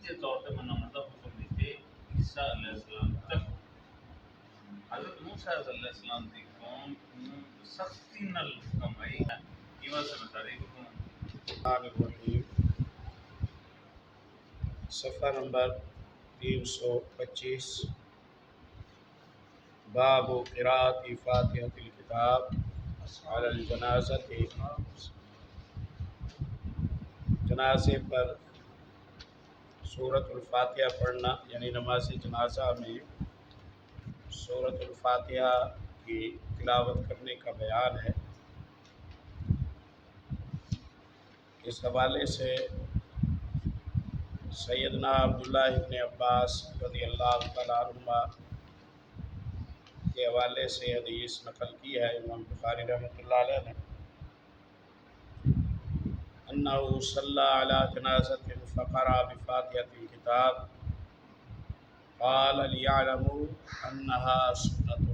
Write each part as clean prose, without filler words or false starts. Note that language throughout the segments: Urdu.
کے طور پہ مطلب حکم دیتے عیسیٰ علیہ السلام تک حضرت موسیٰ علیہ السلام کی قوم سختی نال حکم آئی ہے یہ سے بتا رہی حکم الرحیم صفحہ نمبر 325 باب قراءۃ فاتحۃ الکتاب علی الجنازۃ، جنازے پر سورۃ الفاتحہ پڑھنا، یعنی نماز جنازہ میں سورۃ الفاتحہ کی تلاوت کرنے کا بیان ہے۔ اس حوالے سے سیدنا عبداللہ ابن عباس رضی اللہ تعالیٰ عنہما کے حوالے سے حدیث نقل کی ہے امام بخاری رحمۃ اللہ علیہ نے، انہ صلی علی جنازۃ فقرأ بفاتحۃ الکتاب قال لیعلموا انہا سنۃ۔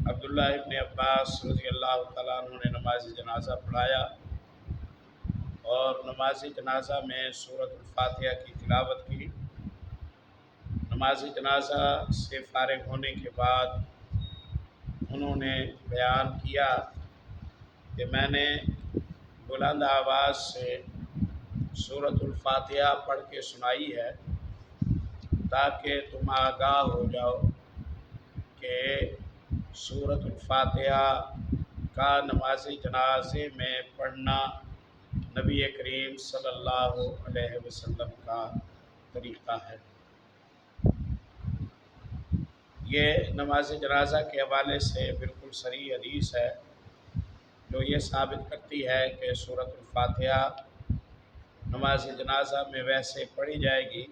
عبداللہ ابن عباس رضی اللہ تعالیٰ عنہ نے نماز جنازہ پڑھایا اور نماز جنازہ میں سورۃ الفاتحہ کی تلاوت کی۔ نماز جنازہ سے فارغ ہونے کے بعد انہوں نے بیان کیا کہ میں نے بلند آواز سے سورۃ الفاتحہ پڑھ کے سنائی ہے تاکہ تم آگاہ ہو جاؤ کہ سورۃ الفاتحہ کا نماز جنازے میں پڑھنا نبی کریم صلی اللہ علیہ وسلم کا طریقہ ہے۔ یہ نماز جنازہ کے حوالے سے بالکل صریح حدیث ہے جو یہ ثابت کرتی ہے کہ سورۃ الفاتحہ نماز جنازہ میں ویسے پڑھی جائے گی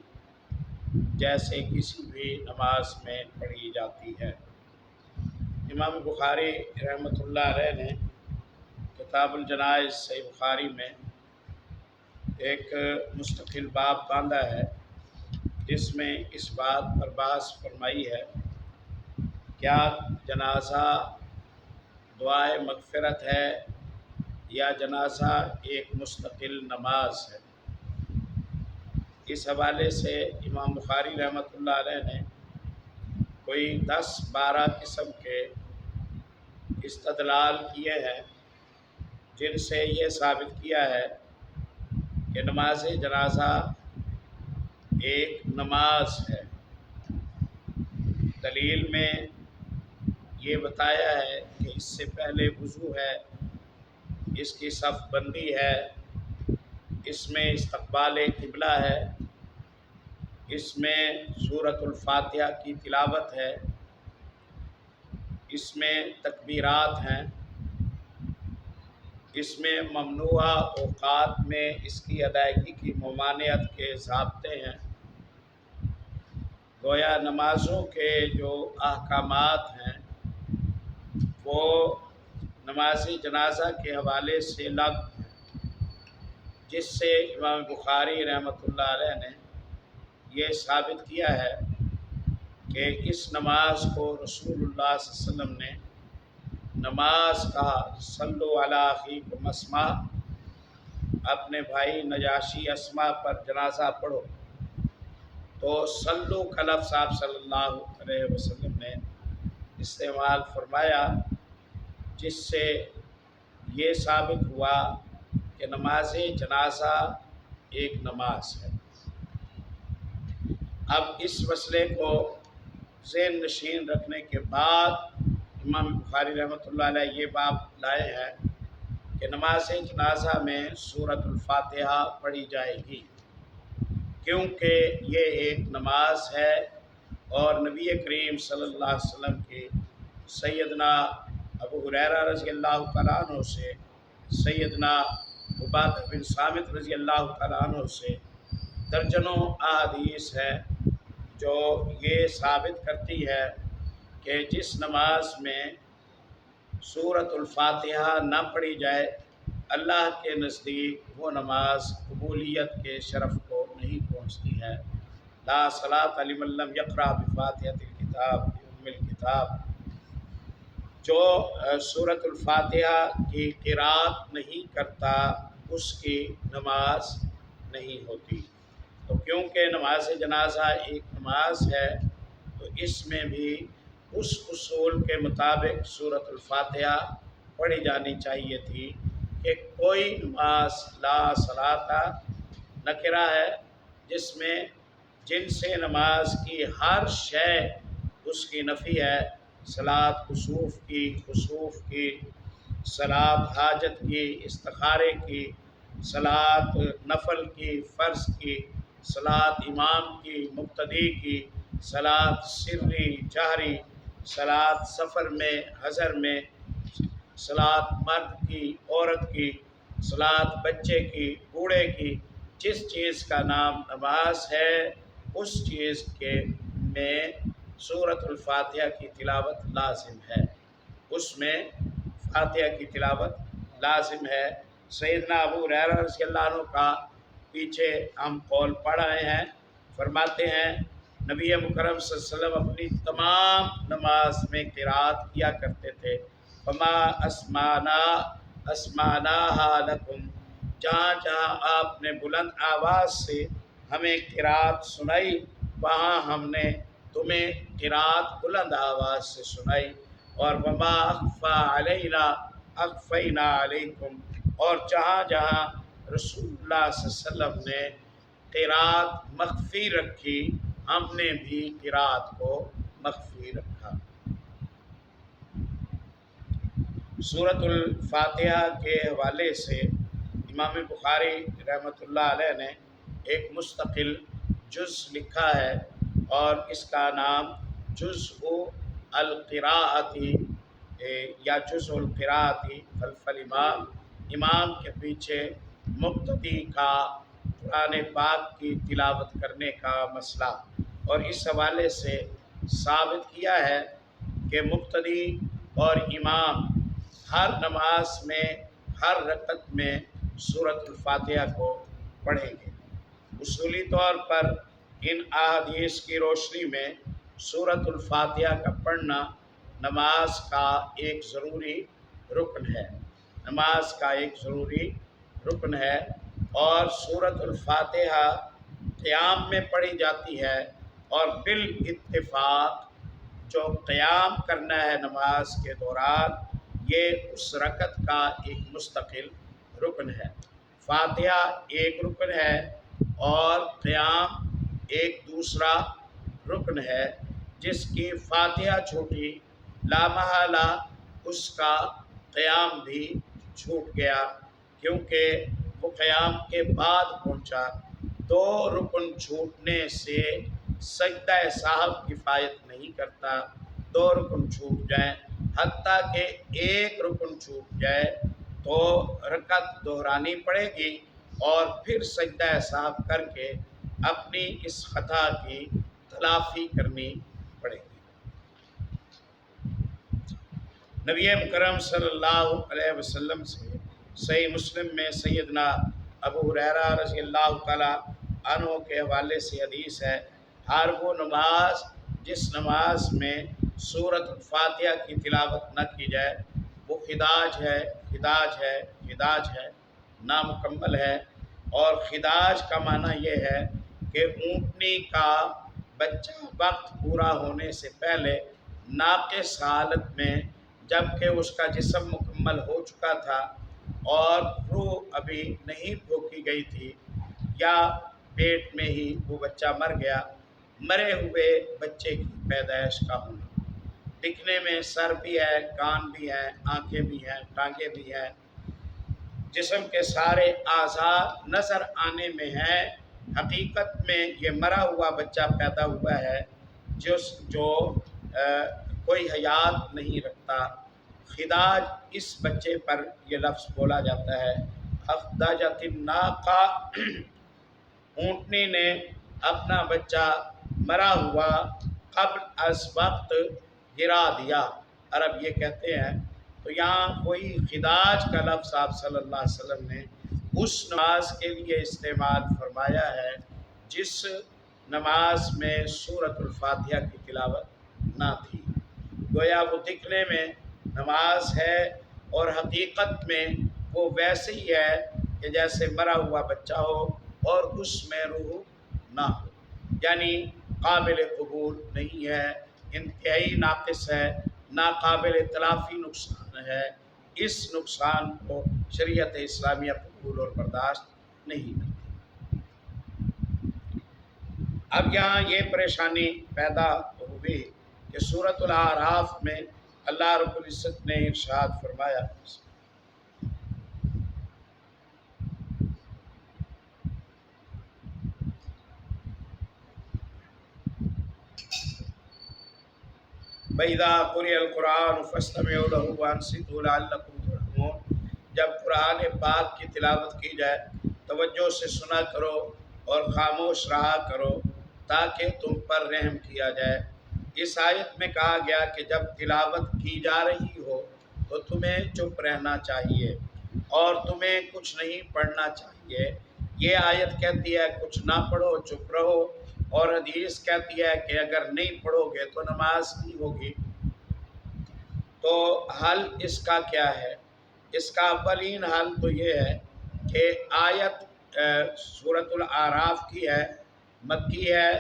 جیسے کسی بھی نماز میں پڑھی جاتی ہے۔ امام بخاری رحمۃ اللہ علیہ نے کتاب الجنائز صحیح بخاری میں ایک مستقل باب باندھا ہے جس میں اس بات پر بحث فرمائی ہے کیا جنازہ دعائے مغفرت ہے یا جنازہ ایک مستقل نماز ہے۔ اس حوالے سے امام بخاری رحمۃ اللہ علیہ نے کوئی 10-12 قسم کے استدلال کیے ہیں جن سے یہ ثابت کیا ہے کہ نماز جنازہ ایک نماز ہے۔ دلیل میں یہ بتایا ہے کہ اس سے پہلے وضو ہے، اس کی صف بندی ہے، اس میں استقبال قبلہ ہے، اس میں سورۃ الفاتحہ کی تلاوت ہے، اس میں تکبیرات ہیں، اس میں ممنوع اوقات میں اس کی ادائیگی کی ممانعت کے ضابطے ہیں۔ گویا نمازوں کے جو احکامات ہیں وہ نماز جنازہ کے حوالے سے لگ ہیں، جس سے امام بخاری رحمۃ اللہ علیہ نے یہ ثابت کیا ہے کہ اس نماز کو رسول اللہ صلی اللہ علیہ وسلم نے نماز کہا، صلو علی اخیکم اسما، اپنے بھائی نجاشی اسما پر جنازہ پڑھو، تو صلو کا لفظ آپ صلی اللہ علیہ وسلم نے استعمال فرمایا، جس سے یہ ثابت ہوا کہ نماز جنازہ ایک نماز ہے۔ اب اس مسئلے کو ذہن نشین رکھنے کے بعد امام بخاری رحمۃ اللہ علیہ یہ باب لائے ہیں کہ نماز جنازہ میں سورۃ الفاتحہ پڑھی جائے گی کیونکہ یہ ایک نماز ہے اور نبی کریم صلی اللہ علیہ وسلم کے سیدنا ابو ہریرہ رضی اللہ تعالیٰ عنہ سے، سیدنا عبادہ بن صامت رضی اللہ تعالیٰ عنہ سے درجنوں احادیث ہے جو یہ ثابت کرتی ہے کہ جس نماز میں سورۃ الفاتحہ نہ پڑھی جائے اللہ کے نزدیک وہ نماز قبولیت کے شرف کو نہیں پہنچتی ہے۔ لا صلاۃ لمن لم یقرأ بفاتحۃ الکتاب ام الکتاب، جو سورۃ الفاتحہ کی قرأت نہیں کرتا اس کی نماز نہیں ہوتی۔ تو کیونکہ نماز جنازہ ایک نماز ہے تو اس میں بھی اس اصول کے مطابق سورۃ الفاتحہ پڑھی جانی چاہیے تھی کہ کوئی نماز لا صلاۃ نکرہ ہے جس میں جن سے نماز کی ہر شے اس کی نفی ہے، صلاۃ کسوف کی، خسوف کی، صلاۃ حاجت کی، استخارے کی، صلاۃ نفل کی، فرض کی، صلاۃ امام کی، مقتدی کی، صلاۃ سری جہری، صلاۃ سفر میں حضر میں، صلاۃ مرد کی، عورت کی، صلاۃ بچے کی، بوڑھے کی، جس چیز کا نام نماز ہے اس چیز کے میں سورۃ الفاتحہ کی تلاوت لازم ہے، اس میں فاتحہ کی تلاوت لازم ہے۔ سیدنا ابو ہریرہ رضی اللہ عنہ کا پیچھے ہم قول پڑھ رہے ہیں، فرماتے ہیں نبی مکرم صلی اللہ علیہ وسلم اپنی تمام نماز میں قرات کیا کرتے تھے، فما اسمعناھا لکم، جہاں جہاں آپ نے بلند آواز سے ہمیں قرات سنائی وہاں ہم نے تمہیں قرات بلند آواز سے سنائی، اور وما اخفی علینا اخفینا علیکم، اور جہاں جہاں رسول اللہ صلی اللہ علیہ وسلم نے قرات مخفی رکھی ہم نے بھی قرات کو مخفی رکھا۔ سورۃ الفاتحہ کے حوالے سے امام بخاری رحمۃ اللہ علیہ نے ایک مستقل جز لکھا ہے اور اس کا نام جزء القراءتی یا جزء القراءتی خلف الامام، امام کے پیچھے مقتدی کا قرآن پاک کی تلاوت کرنے کا مسئلہ، اور اس حوالے سے ثابت کیا ہے کہ مقتدی اور امام ہر نماز میں ہر رکعت میں سورۃ الفاتحہ کو پڑھیں گے۔ اصولی طور پر ان احادیث کی روشنی میں سورۃ الفاتحہ کا پڑھنا نماز کا ایک ضروری رکن ہے، نماز کا ایک ضروری رکن ہے، اور سورۃ الفاتحہ قیام میں پڑھی جاتی ہے، اور بالاتفاق جو قیام کرنا ہے نماز کے دوران یہ اس رکعت کا ایک مستقل رکن ہے۔ فاتحہ ایک رکن ہے اور قیام ایک دوسرا رکن ہے، جس کی فاتحہ چھوٹی لامحالہ اس کا قیام بھی چھوٹ گیا، کیونکہ وہ قیام کے بعد پہنچا۔ دو رکن چھوٹنے سے سجدہ سہو کفایت نہیں کرتا، دو رکن چھوٹ جائیں، حتیٰ کہ ایک رکن چھوٹ جائے تو رکعت دہرانی پڑے گی اور پھر سجدہ سہو کر کے اپنی اس خطا کی تلافی کرنی پڑے گی۔ نبی مکرم صلی اللہ علیہ وسلم سے صحیح مسلم میں سیدنا ابو ہریرہ رضی اللہ تعالیٰ عنہ کے حوالے سے حدیث ہے، ہر وہ نماز جس نماز میں سورۃ الفاتحہ کی تلاوت نہ کی جائے وہ خداج ہے، خداج ہے، خداج ہے، نامکمل ہے۔ اور خداج کا معنی یہ ہے کہ اونٹنی کا بچہ وقت پورا ہونے سے پہلے ناقص حالت میں، جب کہ اس کا جسم مکمل ہو چکا تھا اور روح ابھی نہیں پھونکی گئی تھی، یا پیٹ میں ہی وہ بچہ مر گیا، مرے ہوئے بچے کی پیدائش کا ہونا، دکھنے میں سر بھی ہے، کان بھی ہیں، آنکھیں بھی ہیں، ٹانگیں بھی ہیں، جسم کے سارے اعضاء نظر آنے میں ہیں، حقیقت میں یہ مرا ہوا بچہ پیدا ہوا ہے جو کوئی حیات نہیں رکھتا۔ خداج اس بچے پر یہ لفظ بولا جاتا ہے، اخدجت الناقہ، اونٹنی نے اپنا بچہ مرا ہوا قبل از وقت گرا دیا، عرب یہ کہتے ہیں۔ تو یہاں کوئی خداج کا لفظ آپ صلی اللہ علیہ وسلم نے اس نماز کے لیے استعمال فرمایا ہے جس نماز میں سورۃ الفاتحہ کی تلاوت نہ تھی، گویا وہ دکھنے میں نماز ہے اور حقیقت میں وہ ویسے ہی ہے کہ جیسے مرا ہوا بچہ ہو اور اس میں روح نہ ہو، یعنی قابل قبول نہیں ہے، انتہائی ناقص ہے، ناقابل تلافی نقصان ہے، اس نقصان کو شریعت اسلامیہ قبول اور برداشت نہیں کرتی۔ اب یہاں یہ پریشانی پیدا ہوئی کہ سورۃ الاعراف میں اللہ رب العزت نے ارشاد فرمایا، وَإِذَا قُرِئَ الْقُرْآنُ فَاسْتَمِعُوا لَهُ وَأَنصِتُوا لَعَلَّكُمْ تُرْحَمُونَ، جب قرآن پاک کی تلاوت کی جائے توجہ سے سنا کرو اور خاموش رہا کرو تاکہ تم پر رحم کیا جائے۔ اس آیت میں کہا گیا کہ جب تلاوت کی جا رہی ہو تو تمہیں چپ رہنا چاہیے اور تمہیں کچھ نہیں پڑھنا چاہیے۔ یہ آیت کہتی ہے کچھ نہ پڑھو، چپ رہو، اور حدیث کہتی ہے کہ اگر نہیں پڑھو گے تو نماز نہیں ہوگی۔ تو حل اس کا کیا ہے؟ اس کا اولین حل تو یہ ہے کہ آیت سورۃ الاعراف کی ہے، مکی ہے،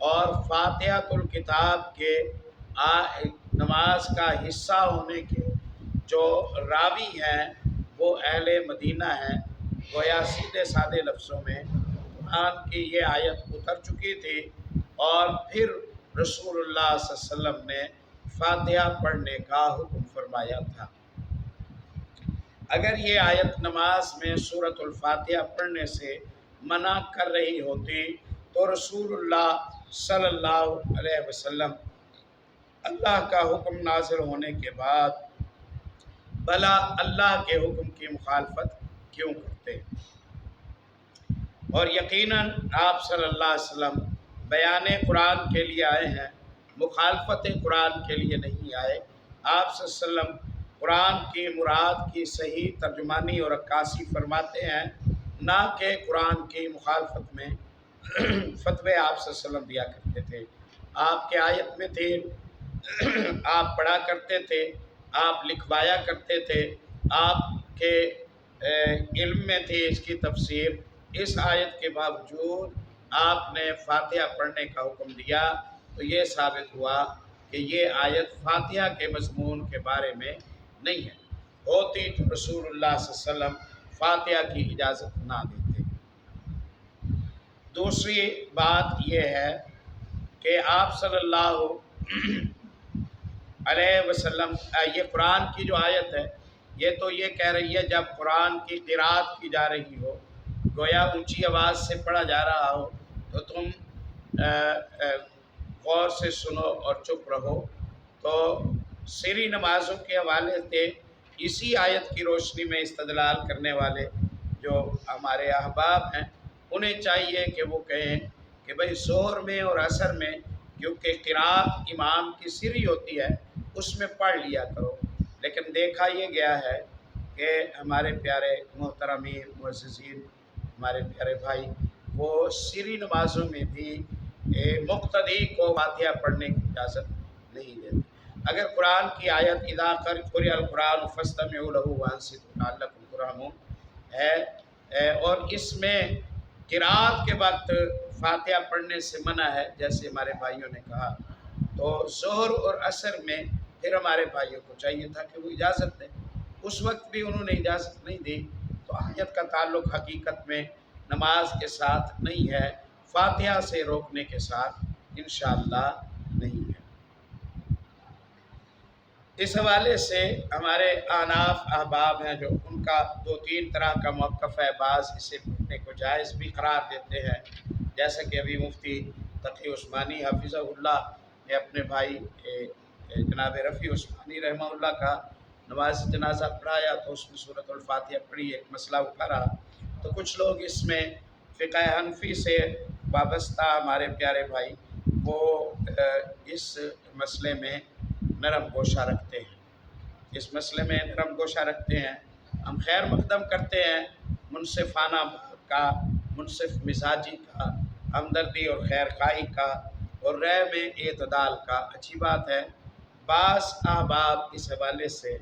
اور فاتحۃ الکتاب کے نماز کا حصہ ہونے کے جو راوی ہیں وہ اہل مدینہ ہیں۔ گویا سیدھے سادے لفظوں میں قرآن کی یہ آیت اتر چکی تھی اور پھر رسول اللہ صلی اللہ علیہ وسلم نے فاتحہ پڑھنے کا حکم فرمایا تھا۔ اگر یہ آیت نماز میں سورۃ الفاتحہ پڑھنے سے منع کر رہی ہوتی تو رسول اللہ صلی اللہ علیہ وسلم اللہ کا حکم نازل ہونے کے بعد بھلا اللہ کے حکم کی مخالفت کیوں کرتے؟ اور یقیناً آپ صلی اللہ علیہ وسلم بیان قرآن کے لیے آئے ہیں، مخالفت قرآن کے لیے نہیں آئے۔ آپ صلی اللہ علیہ وسلم قرآن کی مراد کی صحیح ترجمانی اور عکاسی فرماتے ہیں، نہ کہ قرآن کی مخالفت میں فتوے آپ صلی اللہ علیہ وسلم دیا کرتے تھے۔ آپ کے آیت میں تھے، آپ پڑھا کرتے تھے، آپ لکھوایا کرتے تھے، آپ کے علم میں تھی اس کی تفسیر۔ اس آیت کے باوجود آپ نے فاتحہ پڑھنے کا حکم دیا تو یہ ثابت ہوا کہ یہ آیت فاتحہ کے مضمون کے بارے میں نہیں ہے، ہوتی تو رسول اللہ صلی اللہ علیہ وسلم فاتحہ کی اجازت نہ دیتے۔ دوسری بات یہ ہے کہ آپ صلی اللہ علیہ وسلم یہ قرآن کی جو آیت ہے یہ تو یہ کہہ رہی ہے جب قرآن کی قرات کی جا رہی ہو، گویا اونچی آواز سے پڑھا جا رہا ہو تو تم غور سے سنو اور چپ رہو۔ تو سری نمازوں کے حوالے سے اسی آیت کی روشنی میں استدلال کرنے والے جو ہمارے احباب ہیں انہیں چاہیے کہ وہ کہیں کہ بھئی ظہر میں اور عصر میں کیونکہ قرات امام کی سری ہوتی ہے اس میں پڑھ لیا کرو، لیکن دیکھا یہ گیا ہے کہ ہمارے پیارے محترمین معززین، ہمارے پیارے بھائی، وہ سری نمازوں میں بھی مقتدی کو فاتحہ پڑھنے کی اجازت نہیں دیتے۔ اگر قرآن کی آیت اذا قرئ القرآن فاستمعوا له وانصتوا لعلکم ترحمون ہے اور اس میں قرات کے وقت فاتحہ پڑھنے سے منع ہے جیسے ہمارے بھائیوں نے کہا، تو ظہر اور عصر میں پھر ہمارے بھائیوں کو چاہیے تھا کہ وہ اجازت دیں، اس وقت بھی انہوں نے اجازت نہیں دی۔ تو آیت کا تعلق حقیقت میں نماز کے ساتھ نہیں ہے، فاتحہ سے روکنے کے ساتھ انشاءاللہ نہیں ہے۔ اس حوالے سے ہمارے احناف احباب ہیں جو ان کا دو تین طرح کا موقف ہے، بعض اسے پڑھنے کو جائز بھی قرار دیتے ہیں، جیسے کہ ابھی مفتی تقی عثمانی حفظہ اللہ نے اپنے بھائی جناب رفیع عثمانی رحمہ اللہ کا نماز جنازہ پڑھایا تو اس میں سورۃ الفاتحہ پڑھی، ایک مسئلہ اٹھا تو کچھ لوگ اس میں فقہ حنفی سے وابستہ ہمارے پیارے بھائی وہ اس مسئلے میں نرم گوشہ رکھتے ہیں، اس مسئلے میں نرم گوشہ رکھتے ہیں۔ ہم خیر مقدم کرتے ہیں منصفانہ بات کا، منصف مزاجی کا، ہمدردی اور خیر خواہی کا اور رائے میں اعتدال کا، اچھی بات ہے۔ بعض احباب اس حوالے سے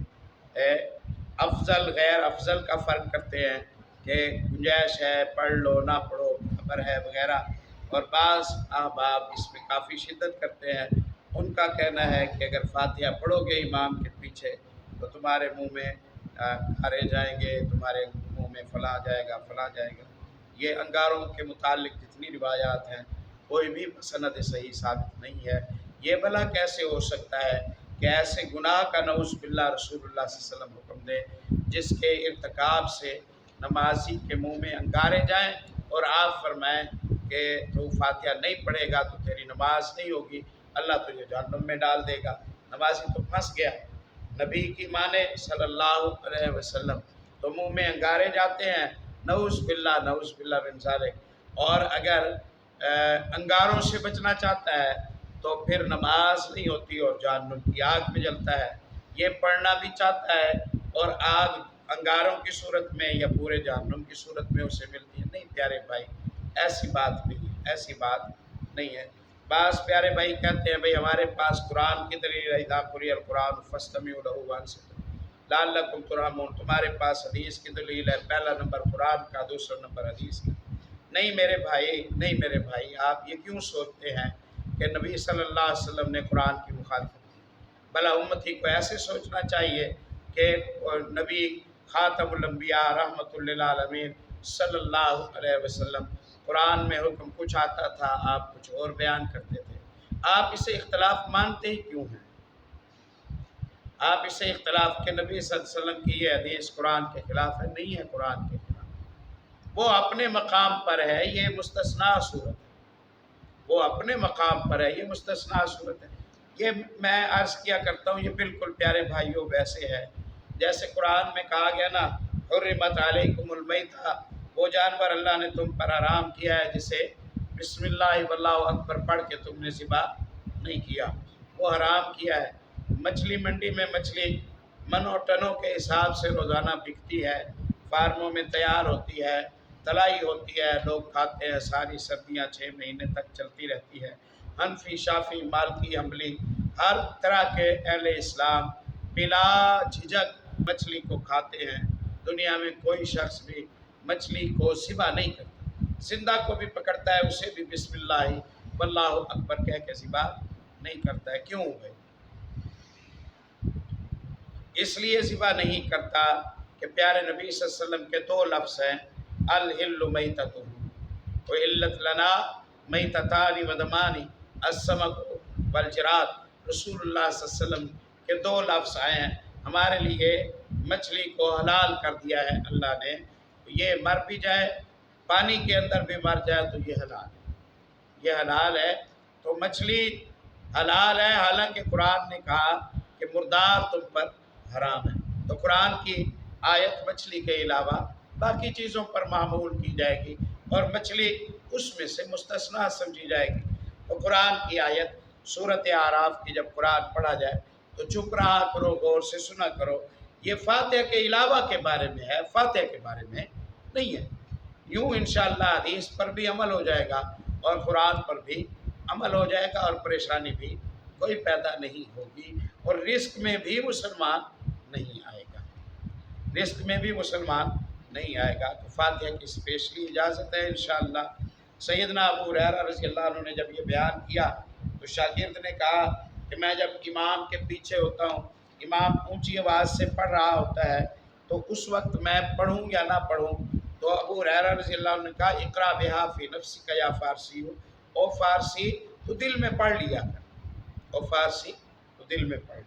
افضل غیر افضل کا فرق کرتے ہیں کہ گنجائش ہے، پڑھ لو نہ پڑھو برابر ہے وغیرہ، اور بعض احباب اس میں کافی شدت کرتے ہیں. ان کا کہنا ہے کہ اگر فاتحہ پڑھو گے امام کے پیچھے تو تمہارے منہ میں کھارے جائیں گے، تمہارے منہ میں فلاں جائے گا فلاں جائے گا. یہ انگاروں کے متعلق جتنی روایات ہیں کوئی بھی سند صحیح ثابت نہیں ہے. یہ بھلا کیسے ہو سکتا ہے کہ ایسے گناہ کا نعوذ باللہ رسول اللہ صلی اللہ علیہ وسلم حکم دے جس کے ارتکاب سے نمازی کے منہ میں انگارے جائیں اور آپ فرمائیں کہ تو فاتحہ نہیں پڑھے گا تو تیری نماز نہیں ہوگی، اللہ تجھے جہنم میں ڈال دے گا. نمازی تو پھنس گیا. نبی کی مانے صلی اللہ علیہ وسلم تو منہ میں انگارے جاتے ہیں، نعوذ باللہ من ذالک. اور اگر انگاروں سے بچنا چاہتا ہے تو پھر نماز نہیں ہوتی اور جہنم کی آگ میں جلتا ہے. یہ پڑھنا بھی چاہتا ہے اور آگ انگاروں کی صورت میں یا پورے جہنم کی صورت میں اسے ملتی ہے. نہیں پیارے بھائی، ایسی بات نہیں، ایسی بات نہیں ہے. بعض پیارے بھائی کہتے ہیں بھئی ہمارے پاس قرآن کی دلیل ہے، اذا قرئ القرآن فاستمعوا له وانصتوا لعلکم ترحمون. تمہارے پاس حدیث کی دلیل ہے، پہلا نمبر قرآن کا، دوسرا نمبر حدیث کا. نہیں میرے بھائی، نہیں میرے بھائی، آپ یہ کیوں سوچتے ہیں کہ نبی صلی اللہ علیہ وسلم نے قرآن کی مخالفت کی؟ بھلا امتی کو ایسے سوچنا چاہیے کہ نبی خاتم الانبیاء رحمۃ للعالمین صلی اللہ علیہ وسلم قرآن میں حکم کچھ آتا تھا، آپ کچھ اور بیان کرتے تھے. آپ اسے اختلاف مانتے ہی کیوں ہیں؟ آپ اسے اختلاف کے نبی صلی اللہ علیہ وسلم کی یہ حدیث قرآن کے خلاف ہے؟ نہیں ہے قرآن کے خلاف. وہ اپنے مقام پر ہے، یہ مستثنیٰ صورت ہے. وہ اپنے مقام پر ہے، یہ مستثنیٰ صورت ہے. یہ میں عرض کیا کرتا ہوں، یہ بالکل پیارے بھائیوں ویسے ہے جیسے قرآن میں کہا گیا نا، حرمت علیکم المیتہ، وہ جانور اللہ نے تم پر حرام کیا ہے جسے بسم اللہ واللہ اکبر پڑھ کے تم نے ذبح نہیں کیا، وہ حرام کیا ہے. مچھلی منڈی میں مچھلی منوں ٹنوں کے حساب سے روزانہ بکتی ہے، فارموں میں تیار ہوتی ہے، تلائی ہوتی ہے، لوگ کھاتے ہیں. ساری سردیاں 6 مہینے تک چلتی رہتی ہے. حنفی، شافی، مالکی، حنبلی، ہر طرح کے اہل اسلام بلا جھجک مچھلی کو کھاتے ہیں. دنیا میں کوئی شخص بھی مچھلی کو ذبح نہیں کرتا. زندہ کو بھی پکڑتا ہے، اسے بھی بسم اللہ واللہ اکبر کہہ کے ذبح نہیں کرتا ہے. کیوں بھائی؟ اس لیے ذبح نہیں کرتا کہ پیارے نبی صلی اللہ علیہ وسلم کے 2 لفظ ہیں، الحل میتۃ وحلت لنا میتتان ودمان السمک والجراد. رسول اللہ صلی اللہ علیہ وسلم کے 2 لفظ آئے ہیں، ہمارے لیے مچھلی کو حلال کر دیا ہے اللہ نے. یہ مر بھی جائے، پانی کے اندر بھی مر جائے تو یہ حلال ہے، یہ حلال ہے. تو مچھلی حلال ہے، حالانکہ قرآن نے کہا کہ مردار تم پر حرام ہے. تو قرآن کی آیت مچھلی کے علاوہ باقی چیزوں پر معمول کی جائے گی اور مچھلی اس میں سے مستثنیٰ سمجھی جائے گی. تو قرآن کی آیت سورۃ اعراف کی جب قرآن پڑھا جائے تو چپ رہا کرو، غور سے سنا کرو. یہ فاتحہ کے علاوہ کے بارے میں ہے، فاتحہ کے بارے میں نہیں ہے. یوں انشاءاللہ حدیث پر بھی عمل ہو جائے گا اور قرآن پر بھی عمل ہو جائے گا اور پریشانی بھی کوئی پیدا نہیں ہوگی. اور رزق میں بھی مسلمان نہیں آئے گا، رزق میں بھی مسلمان نہیں آئے گا. تو فاتحہ کی اسپیشلی اجازت ہے انشاءاللہ. سیدنا ابو ہریرہ رضی اللہ عنہ نے جب یہ بیان کیا تو شاگرد نے کہا کہ میں جب امام کے پیچھے ہوتا ہوں، امام اونچی آواز سے پڑھ رہا ہوتا ہے تو اس وقت میں پڑھوں یا نہ پڑھوں؟ تو ابو ہریرہ رضی اللہ عنہ نے کہا اقرا بہا فی نفسک یا فارسی ہو، او فارسی تو دل میں پڑھ لیا کر، او فارسی تو دل میں پڑھ لیا.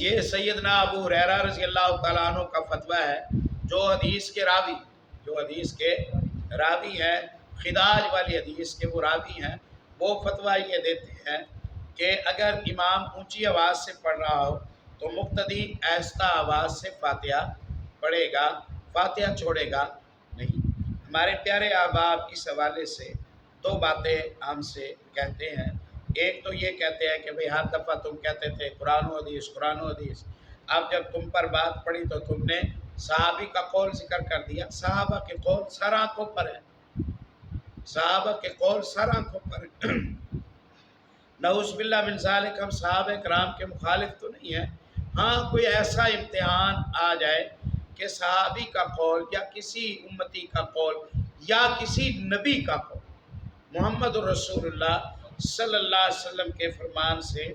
یہ سیدنا ابو ہریرہ رضی اللہ تعالیٰ عنہ کا فتویٰ ہے. جو حدیث کے راوی ہیں، خداج والی حدیث کے وہ راوی ہیں، وہ فتویٰ یہ دیتے ہیں کہ اگر امام اونچی آواز سے پڑھ رہا ہو تو مقتدی آہستہ آواز سے فاتحہ پڑھے گا، فاتحہ چھوڑے گا نہیں. ہمارے پیارے احباب اس حوالے سے 2 باتیں ہم سے کہتے ہیں. ایک تو یہ کہتے ہیں کہ بھئی ہر دفعہ تم کہتے تھے قرآن و حدیث قرآن و حدیث، اب جب تم پر بات پڑی تو تم نے صحابی کا قول ذکر کر دیا. صحابہ کے قول سر آنکھوں پر ہے، صحابہ کے قول سر آنکھوں پر ہے. نعوذ باللہ من ذالک ہم صحابہ کرام کے مخالف تو نہیں ہیں. ہاں کوئی ایسا امتحان آ جائے کہ صحابی کا قول یا کسی امتی کا قول یا کسی نبی کا قول محمد رسول اللہ صلی اللہ علیہ وسلم کے فرمان سے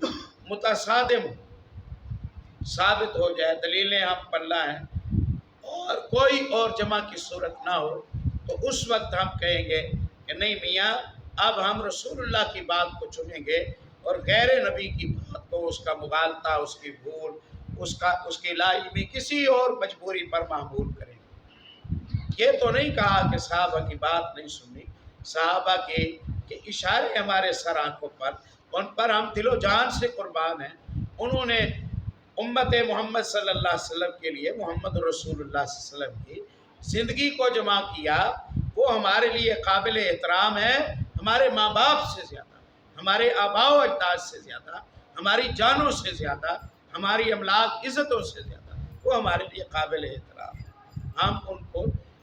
متصادم ثابت ہو جائے، دلیلیں ہم پلہ ہیں اور کوئی اور جمع کی صورت نہ ہو، تو اس وقت ہم کہیں گے کہ نہیں میاں اب ہم رسول اللہ کی بات کو چنیں گے اور غیر نبی کی بات کو، اس کا مغالطہ، اس کی بھول، اس کی لا علمی، کسی اور مجبوری پر معمول کریں گے۔ یہ تو نہیں کہا کہ صحابہ کی بات نہیں سننی، صحابہ کے اشارے ہمارے سر آنکھوں پر، ان پر ہم دل و جان سے قربان ہیں۔ انہوں نے امت محمد صلی اللہ علیہ وسلم کے لیے محمد رسول اللہ صلی اللہ علیہ وسلم کی زندگی کو جمع کیا، وہ ہمارے لیے قابل احترام ہے، ہمارے ماں باپ سے زیادہ، ہمارے آباء و اجداد سے زیادہ، ہماری جانوں سے زیادہ، ہماری املاک عزتوں سے زیادہ وہ ہمارے لیے قابل احترام ہے۔ ہم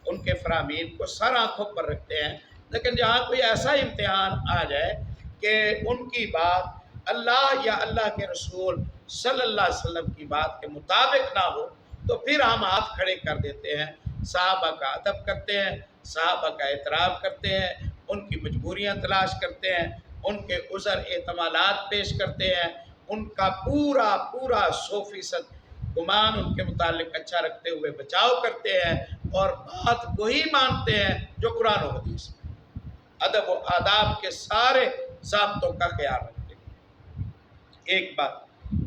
ان کے فرامین کو سر آنکھوں پر رکھتے ہیں، لیکن جہاں کوئی ایسا امتحان آ جائے کہ ان کی بات اللہ یا اللہ کے رسول صلی اللہ علیہ وسلم کی بات کے مطابق نہ ہو، تو پھر ہم ہاتھ کھڑے کر دیتے ہیں، صحابہ کا ادب کرتے ہیں، صحابہ کا احترام کرتے ہیں، ان کی مجبوریاں تلاش کرتے ہیں، ان کے عذر احتمالات پیش کرتے ہیں، ان کا پورا 100% گمان ان کے متعلق اچھا رکھتے ہوئے بچاؤ کرتے ہیں، اور بات وہی مانتے ہیں جو قرآن و حدیث میں ادب و آداب کے سارے ضابطوں کا خیال رکھتے ہیں۔ ایک بات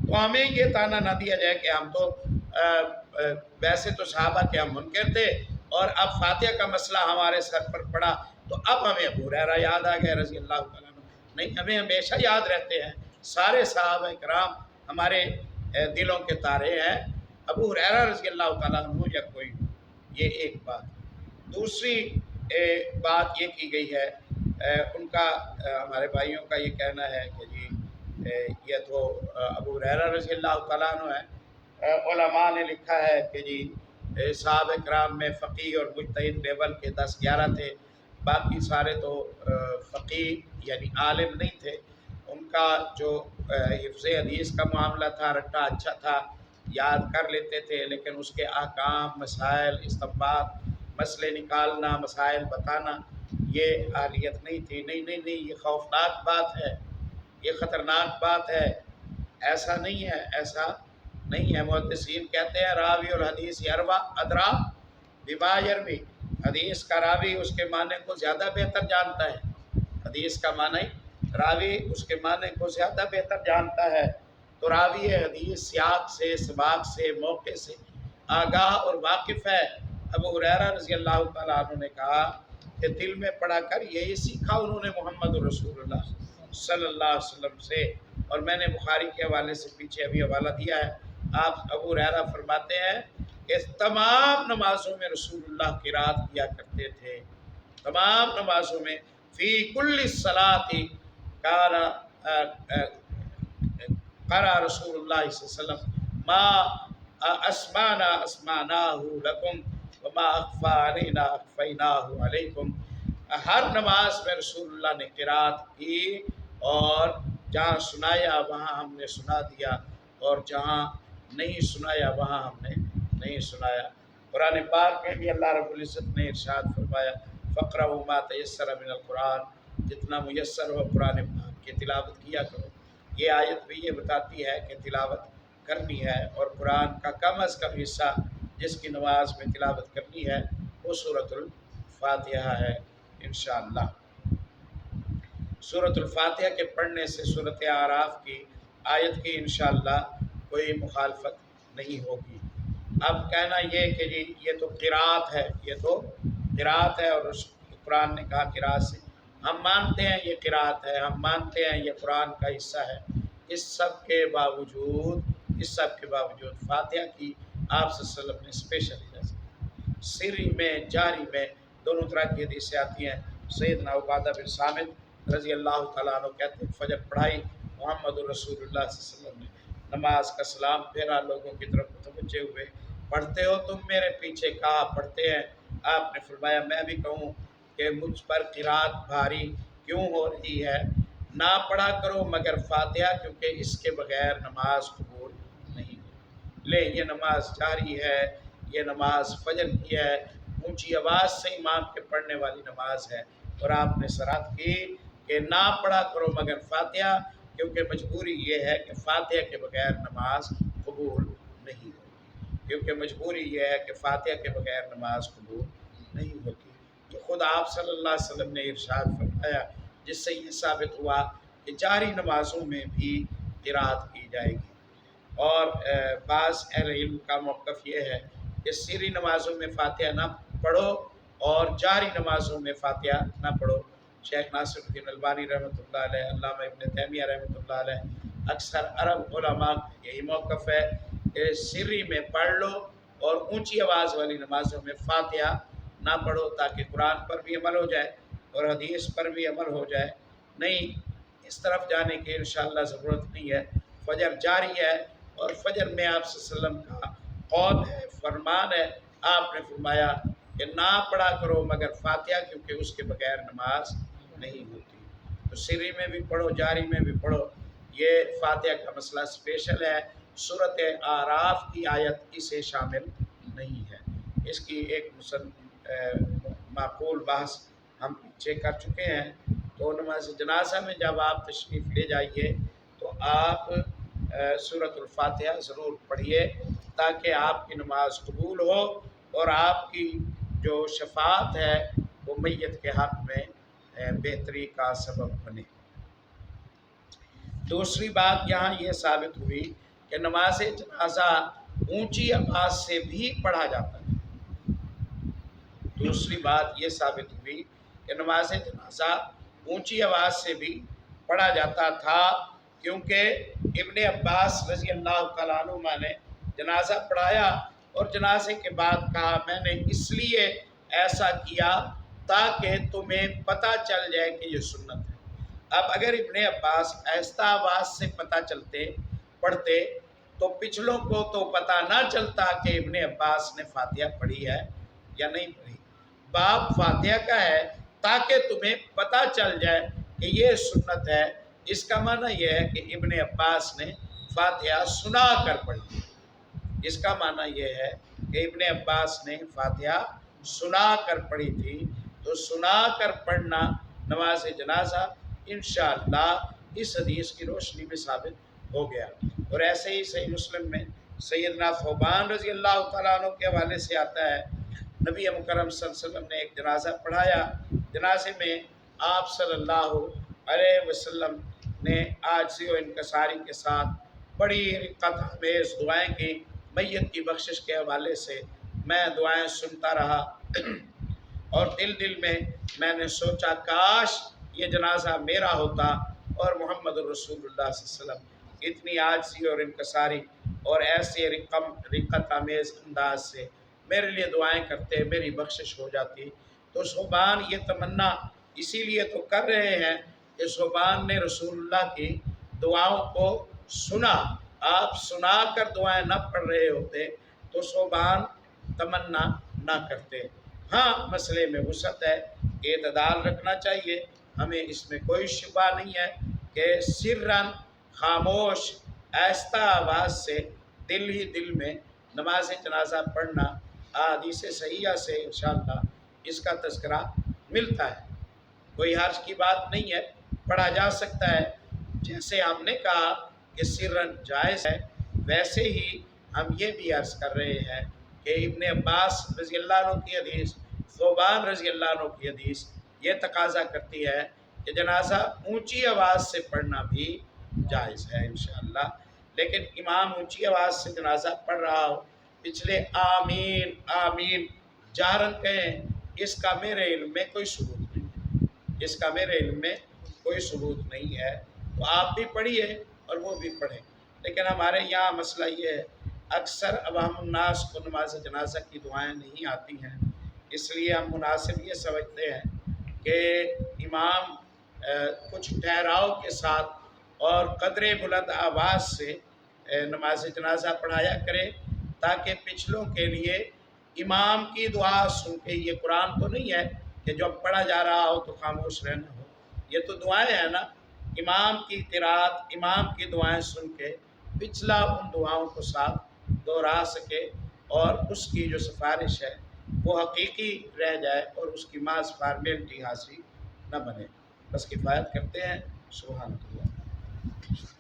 تو ہمیں یہ تانا نہ دیا جائے کہ ہم تو ویسے تو صحابہ کے ہم منکر تھے اور اب فاتحہ کا مسئلہ ہمارے سر پر پڑا تو اب ہمیں ابو ہریرہ یاد آ گئے رضی اللہ تعالیٰ عنہ۔ نہیں، ہمیں ہمیشہ یاد رہتے ہیں سارے صحابہ کرام ہمارے دلوں کے تارے ہیں، ابو ہریرہ رضی اللہ تعالیٰ عنہ یا کوئی، یہ ایک بات۔ دوسری بات یہ کی گئی ہے، ان کا ہمارے بھائیوں کا یہ کہنا ہے کہ جی یہ تو ابو ہریرہ رضی اللہ تعالیٰ عنہ ہے۔ علماء نے لکھا ہے کہ جی صحابہ کرام میں فقیہ اور مجتہد لیول کے 10-11 تھے، باقی سارے تو فقیہ یعنی عالم نہیں تھے۔ ان کا جو حفظ حدیث کا معاملہ تھا، رٹا اچھا تھا، یاد کر لیتے تھے، لیکن اس کے احکام، مسائل، استنباط، مسئلے نکالنا، مسائل بتانا، یہ اہلیت نہیں تھی۔ نہیں، یہ خوفناک بات ہے، یہ خطرناک بات ہے، ایسا نہیں ہے۔ محدثین کہتے ہیں راوی الحدیث یروا ادرا بما یروی، حدیث کا راوی اس کے معنی کو زیادہ بہتر جانتا ہے، حدیث کا معنی راوی اس کے معنی کو زیادہ بہتر جانتا ہے۔ تو راوی حدیث سیاق سے، سباق سے، موقع سے آگاہ اور واقف ہے۔ ابو ہریرہ رضی اللہ تعالیٰ عنہ نے کہا کہ دل میں پڑا کر یہی سیکھا انہوں نے محمد رسول اللہ صلی اللہ علیہ وسلم سے، اور میں نے بخاری کے حوالے سے پیچھے ابھی حوالہ دیا ہے۔ آپ ابو ہریرہ فرماتے ہیں کہ تمام نمازوں میں رسول اللہ قرات کیا کرتے تھے، تمام نمازوں میں، فی کل الصلاۃ کان قرأ رسول اللہ صلی اللہ علیہ وسلم ما اسمعناہ لکم وما اخفی علینا اخفیناہ علیکم۔ ہر نماز میں رسول اللہ نے قرات کی، اور جہاں سنایا وہاں ہم نے سنا دیا، اور جہاں نہیں سنایا وہاں ہم نے نہیں سنایا۔ قرآن پاک میں بھی اللہ رب العزت نے ارشاد فرمایا فَقْرَؤُوا مَا تَيَسَّرَ مِنَ الْقُرْآنِ، جتنا میسر ہو قرآن پاک کی تلاوت کیا کرو۔ یہ آیت بھی یہ بتاتی ہے کہ تلاوت کرنی ہے، اور قرآن کا کم از کم حصہ جس کی نماز میں تلاوت کرنی ہے وہ سورۃ الفاتحہ ہے انشاءاللہ۔ سورۃ الفاتحہ کے پڑھنے سے سورۃ اعراف کی آیت کی انشاءاللہ کوئی مخالفت نہیں ہوگی۔ اب کہنا یہ کہ جی یہ تو قرات ہے، یہ تو قرات ہے، اور قرآن نے کہا قرات سے، ہم مانتے ہیں یہ قرات ہے، ہم مانتے ہیں یہ قرآن کا حصہ ہے۔ اس سب کے باوجود فاتحہ کی آپ صلی اللہ علیہ وسلم نے اسپیشل اجازت، سری میں جاری میں دونوں طرح کی حدیثیں آتی ہیں۔ سیدنا عبادہ بن صامت رضی اللہ تعالیٰ عنہ کہتے ہیں فجر پڑھائی محمد رسول اللہ صلی اللہ علیہ وسلم نے، نماز کا سلام پھیرا، لوگوں کی طرف متوجہ ہوئے، پڑھتے ہو تم میرے پیچھے؟ کہا پڑھتے ہیں۔ آپ نے فرمایا میں بھی کہوں کہ مجھ پر قرات بھاری کیوں ہو رہی ہے؟ نہ پڑھا کرو مگر فاتحہ، کیونکہ اس کے بغیر نماز قبول نہیں ہو۔ لے یہ نماز جاری ہے، یہ نماز فجر کی ہے، اونچی آواز سے امام کے پڑھنے والی نماز ہے۔ اور آپ نے صراحت کی کہ نہ پڑھا کرو مگر فاتحہ، کیونکہ مجبوری یہ ہے کہ فاتحہ کے بغیر نماز قبول نہیں ہوتی، کیونکہ مجبوری یہ ہے کہ فاتحہ کے بغیر نماز قبول نہیں ہوتی۔ تو خود آپ صلی اللہ علیہ وسلم نے ارشاد فرمایا، جس سے یہ ثابت ہوا کہ جاری نمازوں میں بھی قرات کی جائے گی۔ اور بعض اہل علم کا موقف یہ ہے کہ سری نمازوں میں فاتحہ نہ پڑھو اور جاری نمازوں میں فاتحہ نہ پڑھو۔ شیخ ناصر الدین البانی رحمۃ اللہ علیہ، علامہ ابن تیمیہ رحمۃ اللہ علیہ، اکثر عرب علماء یہی موقف ہے کہ سری میں پڑھ لو اور اونچی آواز والی نمازوں میں فاتحہ نہ پڑھو، تاکہ قرآن پر بھی عمل ہو جائے اور حدیث پر بھی عمل ہو جائے۔ نہیں، اس طرف جانے کی انشاءاللہ ضرورت نہیں ہے۔ فجر جاری ہے، اور فجر میں آپ صلی اللہ علیہ وسلم کا قول ہے، فرمان ہے، آپ نے فرمایا کہ نہ پڑھا کرو مگر فاتحہ، کیونکہ اس کے بغیر نماز نہیں ہوتی۔ تو سری میں بھی پڑھو، جاری میں بھی پڑھو۔ یہ فاتحہ کا مسئلہ اسپیشل ہے، سورۃ اعراف کی آیت اسے شامل نہیں ہے۔ اس کی ایک معقول بحث ہم پیچھے کر چکے ہیں۔ تو نماز جنازہ میں جب آپ تشریف لے جائیے تو آپ سورۃ الفاتحہ ضرور پڑھیے، تاکہ آپ کی نماز قبول ہو اور آپ کی جو شفاعت ہے وہ میت کے حق میں بہتری کا سبب بنے۔ دوسری بات یہاں یہ ثابت ہوئی کہ نماز جنازہ اونچی آواز سے بھی پڑھا جاتا ہے۔ دوسری بات یہ ثابت ہوئی کہ نماز جنازہ اونچی آواز سے بھی پڑھا جاتا تھا، کیونکہ ابن عباس رضی اللہ تعالیٰ عنہما نے جنازہ پڑھایا اور جنازے کے بعد کہا، میں نے اس لیے ایسا کیا تاکہ تمہیں پتہ چل جائے کہ یہ سنت ہے۔ اب اگر ابن عباس آہستہ آواز سے پڑھتے تو پچھلوں کو تو پتہ نہ چلتا کہ ابن عباس نے فاتحہ پڑھی ہے یا نہیں پڑھی۔ باب فاتحہ کا ہے تاکہ تمہیں پتہ چل جائے کہ یہ سنت ہے۔ اس کا معنی یہ ہے کہ ابن عباس نے فاتحہ سنا کر پڑھی۔ اس کا معنی یہ ہے کہ ابن عباس نے فاتحہ سنا کر پڑھی تھی۔ تو سنا کر پڑھنا نماز جنازہ انشاءاللہ اس حدیث کی روشنی میں ثابت ہو گیا۔ اور ایسے ہی صحیح مسلم میں سیدنا ثوبان رضی اللہ تعالیٰ عنہ کے حوالے سے آتا ہے، نبی مکرم صلی اللہ علیہ وسلم نے ایک جنازہ پڑھایا۔ جنازے میں آپ صلی اللہ علیہ وسلم نے عاجزی و انکساری کے ساتھ بڑی رقت آمیز دعائیں کی۔ میت کی بخشش کے حوالے سے میں دعائیں سنتا رہا اور دل میں نے سوچا کاش یہ جنازہ میرا ہوتا اور محمد رسول اللہ صلی اللہ علیہ وسلم اتنی عاجزی اور انکساری اور ایسے رقت آمیز انداز سے میرے لیے دعائیں کرتے، میری بخشش ہو جاتی۔ تو ثوبان یہ تمنا اسی لیے تو کر رہے ہیں کہ ثوبان نے رسول اللہ کی دعاؤں کو سنا۔ آپ سنا کر دعائیں نہ پڑھ رہے ہوتے تو ثوبان تمنا نہ کرتے۔ ہاں، مسئلے میں وسعت ہے، اعتدال رکھنا چاہیے، ہمیں اس میں کوئی شبہ نہیں ہے کہ سرًا خاموش آہستہ آواز سے دل ہی دل میں نماز جنازہ پڑھنا احادیث صحیحہ سے انشاءاللہ اس کا تذکرہ ملتا ہے۔ کوئی حرج کی بات نہیں ہے، پڑھا جا سکتا ہے۔ جیسے ہم نے کہا کہ سرًا جائز ہے، ویسے ہی ہم یہ بھی عرض کر رہے ہیں کہ ابن عباس رضی اللہ عنہ کی حدیث، ثوبان رضی اللہ عنہ کی حدیث یہ تقاضا کرتی ہے کہ جنازہ اونچی آواز سے پڑھنا بھی جائز ہے انشاءاللہ۔ لیکن امام اونچی آواز سے جنازہ پڑھ رہا ہو، پچھلے آمین آمین جہراً کہیں، اس کا میرے علم میں کوئی ثبوت نہیں ہے، اس کا میرے علم میں کوئی ثبوت نہیں ہے۔ تو آپ بھی پڑھیے اور وہ بھی پڑھیں۔ لیکن ہمارے یہاں مسئلہ یہ ہے، اکثر عوام الناس کو نماز جنازہ کی دعائیں نہیں آتی ہیں، اس لیے ہم مناسب یہ سمجھتے ہیں کہ امام کچھ ٹھہراؤ کے ساتھ اور قدر بلند آواز سے نماز جنازہ پڑھایا کرے، تاکہ پچھلوں کے لیے امام کی دعا سن کے، یہ قرآن تو نہیں ہے کہ جب پڑھا جا رہا ہو تو خاموش رہنا ہو، یہ تو دعائیں ہیں نا، امام کی قرات، امام کی دعائیں سن کے پچھلا ان دعاؤں کو ساتھ دہرا سکے اور اس کی جو سفارش ہے وہ حقیقی رہ جائے اور اس کی محض فارمیلٹی حاصل نہ بنے. بس کفایت کرتے ہیں. سبحان اللہ.